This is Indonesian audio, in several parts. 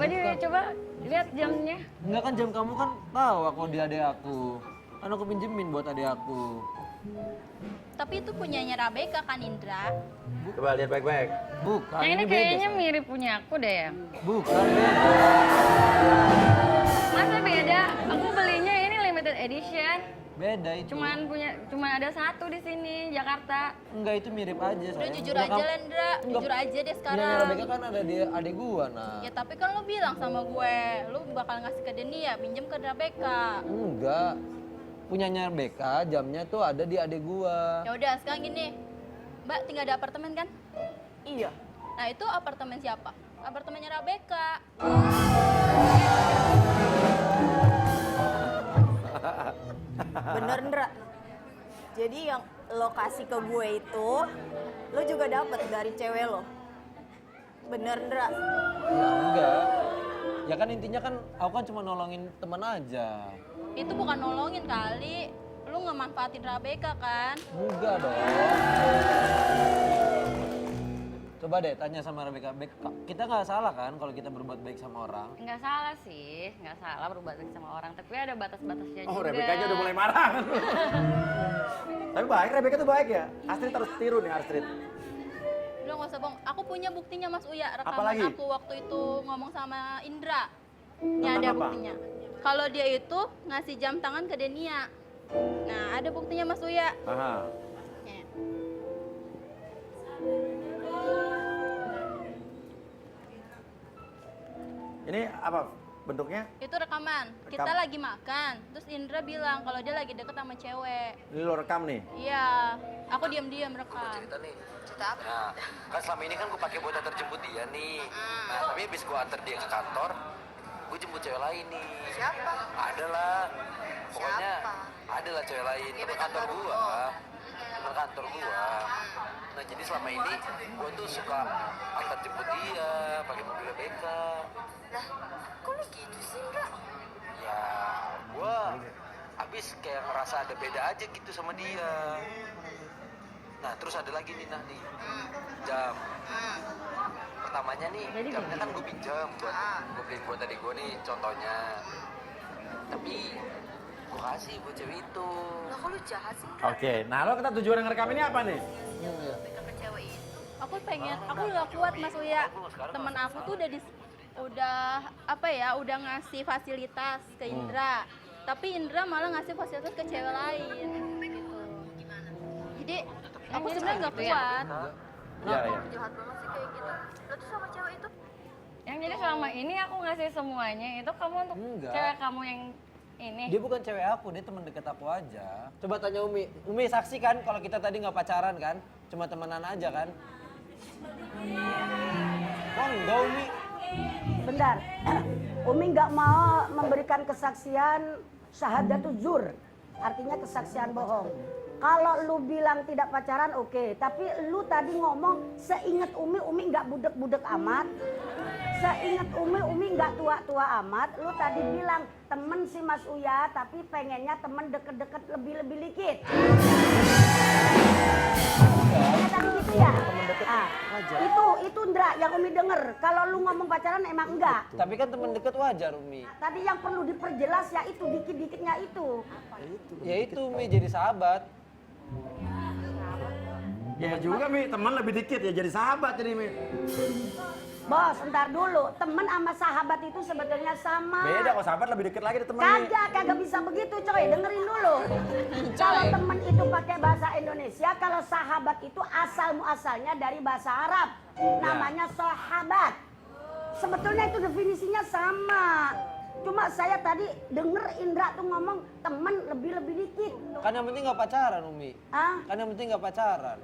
Coba coba lihat jamnya. Enggak kan jam kamu kan tahu aku dia adik aku. Kan aku pinjemin buat adik aku. Tapi itu punyanya Rabeka kan Indra? Coba lihat baik-baik. Bukan, Yang ini beda, kayaknya sayang. mirip punya aku deh ya. Bukan beda. Masa beda? Aku belinya ini limited edition. Beda itu. Cuman ada satu di sini Jakarta. Enggak, itu mirip aja Udah sayang. jujur Udah aja kamu- lah Indra, jujur aja deh Punyanya sekarang. Rebecca kan ada di adik gua, nah. Ya tapi kan lo bilang sama gue, lo bakal ngasih ke Deni ya, pinjem ke Rabeka. Enggak. Punyanya Rebecca, jamnya tuh ada di adik gua. Ya udah sekarang gini, Mbak tinggal di apartemen kan? Iya. Nah itu apartemen siapa? Apartemennya Rabeka. Bener Ndra. Jadi yang lo kasih ke gue itu, lo juga dapet dari cewek lo. Bener Ndra. Ya enggak. Ya kan intinya kan aku kan cuma nolongin teman aja. Itu bukan nolongin kali, lu ngemanfaatin Rabeka kan? Enggak dong. Coba deh tanya sama Rebecca, kita nggak salah kan kalau kita berbuat baik sama orang? Nggak salah sih, nggak salah berbuat baik sama orang. Tapi ada batas-batasnya juga. Oh, Rebecca aja udah mulai marah. Tapi baik, Rebecca tuh baik ya. Astrid harus tiru nih Astrid. Udah nggak usah bohong, aku punya buktinya Mas Uya, rekaman Apalagi? aku waktu itu ngomong sama Indra. Ini Tentang ada apa? buktinya. Kalau dia itu ngasih jam tangan ke Denia. Nah, ada buktinya Mas Uya. Aha. Nih. Ini apa bentuknya? Itu rekaman. Kita Rekam. lagi makan, terus Indra bilang kalau dia lagi deket sama cewek. Ini lo rekam nih. Iya, aku diam-diam rekam. Cerita nih. Cerita apa? Nah, kan selama ini kan gue pakai buat antar jemput dia nih. Nah, tapi habis gue antar dia ke kantor, gue jemput cewek lain nih. Siapa? Ada lah. Pokoknya ada lah cewek lain. Temen kantor gua. Temen kantor gua. Nah, jadi selama ini gua tuh suka antar jemput dia pakai mobil Rebecca. Lah, kok lu gitu sih, Indra? Ya, gua habis kayak ngerasa ada beda aja gitu sama dia. Nah, terus ada lagi nih, nah nih. Jam. Pertamanya nih, Jadi jamnya gini. kan gue pinjam buat gue beli buat adik gue nih contohnya. Tapi gue kasih buat cewek itu. Lah, kok lu jahat sih? Oke, nah lo kita tujuan yang rekam ini apa nih? Aku pengen, aku udah kuat Mas Uya. Temen aku tuh udah apa ya, udah ngasih fasilitas ke Indra. Tapi Indra malah ngasih fasilitas ke cewek lain. Gitu. Jadi aku sebenarnya nggak kuat. Iya, iya. Jahat banget sih kayak gitu. Lo tuh sama cewek itu? Yang jadi selama ini aku ngasih semuanya itu kamu untuk Enggak. cewek kamu yang ini. Dia bukan cewek aku, dia teman dekat aku aja. Coba tanya Umi. Umi saksi kan kalau kita tadi nggak pacaran kan? Cuma temenan aja kan? Oh enggak Umi. Bentar, Umi nggak mau memberikan kesaksian syahadatul zur, artinya kesaksian bohong. Kalau lu bilang tidak pacaran oke, tapi lu tadi ngomong seingat Umi nggak budek-budek amat. Seingat Umi nggak tua-tua amat. Lu tadi bilang temen si Mas Uya, tapi pengennya temen deket-deket lebih-lebih dikit. Ya, tadi gitu ya? Ah, itu Ndra yang Umi denger. Kalau lu ngomong pacaran emang enggak. Tapi kan teman dekat wajar Umi. Tadi yang perlu diperjelas ya itu dikit-dikitnya itu. Ya itu Umi jadi sahabat. Ya juga Mi, teman lebih dikit ya jadi sahabat jadi Mi. Bos, ntar dulu. Temen sama sahabat itu sebetulnya sama. Beda kok sahabat lebih dikit lagi dari teman Mi. Kagak bisa begitu coy, dengerin dulu. Kalau temen itu pakai bahasa Indonesia, kalau sahabat itu asal muasalnya dari bahasa Arab. Namanya sahabat. Sebetulnya itu definisinya sama. Cuma saya tadi denger Indra tuh ngomong temen lebih-lebih dikit. Kan yang penting nggak pacaran Umi. Ah, Kan yang penting nggak pacaran.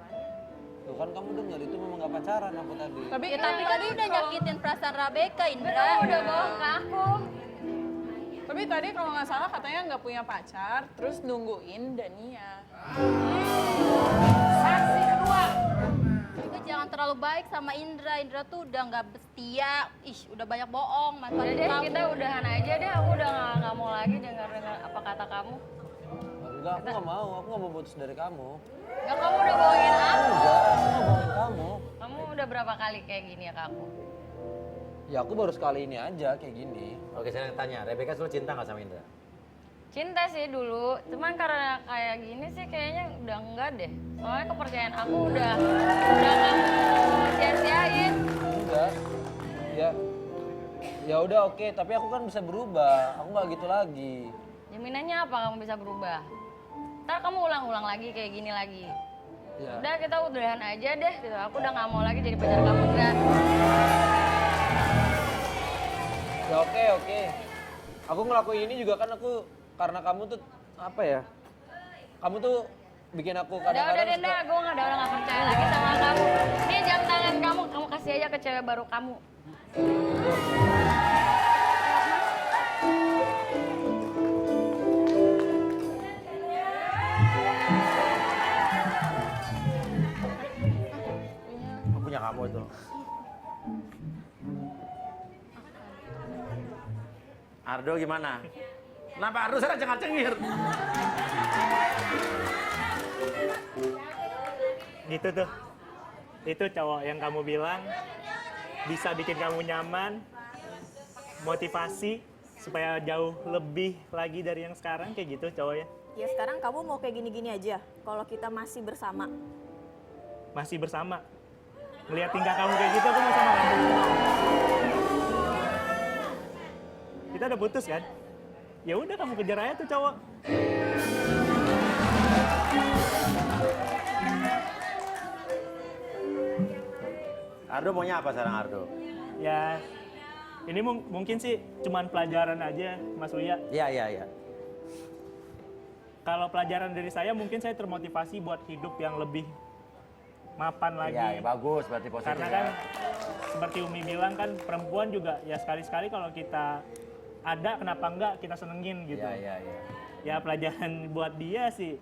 Tuh kan kamu dengar itu memang nggak pacaran aku tadi. Tapi kan udah nyakitin perasaan Rabeka, Indra. Udah bohong ke aku. Tapi tadi kalau nggak salah katanya nggak punya pacar, terus nungguin Dania. Saksi kedua. Juga jangan terlalu baik sama Indra. Indra tuh udah nggak setia. Ih, udah banyak bohong. Udah Manfaatin deh kamu. kita udahan aja deh. Aku udah nggak mau lagi dengar apa kata kamu. Enggak, aku nggak mau putus dari kamu. Nggak, kamu udah bohongin aku. Enggak, aku nggak bohongin kamu. Kamu udah berapa kali kayak gini ya ke aku? Ya aku baru sekali ini aja kayak gini. Oke, saya tanya, Rebecca selalu cinta nggak sama Indra? Cinta sih dulu, cuman karena kayak gini sih kayaknya udah enggak deh. Soalnya kepercayaan aku udah nggak mau sia-siain. Enggak. Ya udah oke, tapi aku kan bisa berubah. Aku nggak gitu lagi. Jaminannya apa kamu bisa berubah? Ntar kamu ulang-ulang lagi kayak gini lagi. Ya. Udah kita udahan aja deh gitu. Aku udah nggak mau lagi jadi pacar kamu, Indra. Ya oke. Aku ngelakuin ini juga kan aku karena kamu tuh apa ya? Kamu tuh bikin aku Udah kadang-kadang Denda, gue udah nggak percaya lagi sama kamu. Ini jam tangan kamu kasih aja ke cewek baru kamu. Aku punya kamu itu. Ardo gimana? Kenapa Ardo sekarang cengar-cengir? Gitu tuh. Itu cowok yang kamu bilang bisa bikin kamu nyaman, motivasi supaya jauh lebih lagi dari yang sekarang, kayak gitu cowoknya. Ya sekarang kamu mau kayak gini-gini aja kalau kita masih bersama. Masih bersama. Melihat tingkah kamu kayak gitu aku mau sama kamu. Kita udah putus kan? Ya udah kamu kejar aja tuh cowok. Ardo maunya apa sekarang Ardo? Ya ini mungkin sih cuman pelajaran aja Mas Uya. Iya. Kalau pelajaran dari saya mungkin saya termotivasi buat hidup yang lebih mapan lagi. Iya, bagus berarti positif. Karena kan seperti Umi bilang kan perempuan juga ya sekali-sekali kalau kita ada kenapa enggak kita senengin gitu. Iya. Ya pelajaran buat dia sih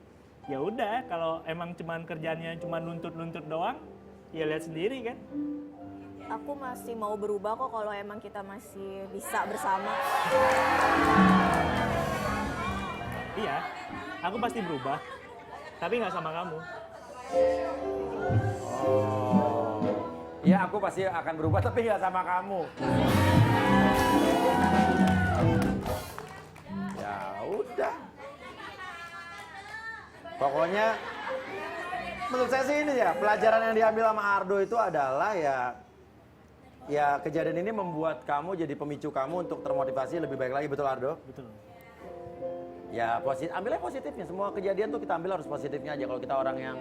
ya udah kalau emang cuman kerjanya cuma nuntut-nuntut doang ya lihat sendiri kan. Aku masih mau berubah kok kalau emang kita masih bisa bersama. Iya, aku pasti berubah. Tapi nggak sama kamu. Oh. Iya, aku pasti akan berubah tapi nggak sama kamu. Ya udah. Pokoknya menurut saya sih ini ya, pelajaran yang diambil sama Ardo itu adalah ya kejadian ini membuat kamu jadi pemicu kamu untuk termotivasi lebih baik lagi, betul Ardo? Betul. Ya ambilnya positifnya, semua kejadian tuh kita ambil harus positifnya aja. Kalau kita orang yang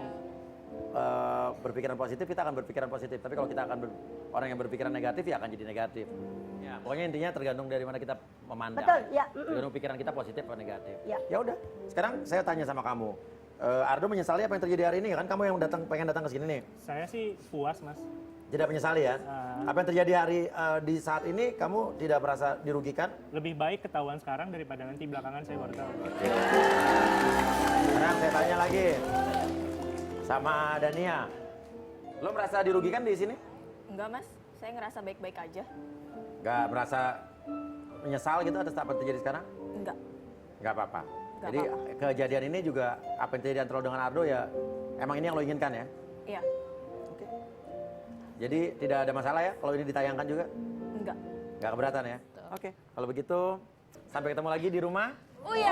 berpikiran positif, kita akan berpikiran positif. Tapi kalau kita orang yang berpikiran negatif, ya akan jadi negatif. Ya, pokoknya intinya tergantung dari mana kita memandang. Betul, ya. Tergantung pikiran kita positif atau negatif. Ya. Ya udah, sekarang saya tanya sama kamu. Ardo menyesali apa yang terjadi hari ini? Kan kamu yang pengen datang ke sini nih. Saya sih puas mas. Tidak menyesali ya? Apa yang terjadi di saat ini, kamu tidak merasa dirugikan? Lebih baik ketahuan sekarang daripada nanti belakangan saya baru tahu. Sekarang saya tanya lagi sama Dania. Lo merasa dirugikan di sini? Enggak mas, saya ngerasa baik-baik aja. Nggak merasa menyesal gitu atas apa yang terjadi sekarang? Enggak. Nggak apa-apa. Nggak Jadi apa-apa. kejadian ini juga apa yang terjadi antara lo dengan Ardo ya emang ini yang lo inginkan ya? Iya. Oke. Jadi tidak ada masalah ya kalau ini ditayangkan juga? Enggak. Nggak keberatan ya? Oke. Kalau begitu sampai ketemu lagi di rumah. Oh ya.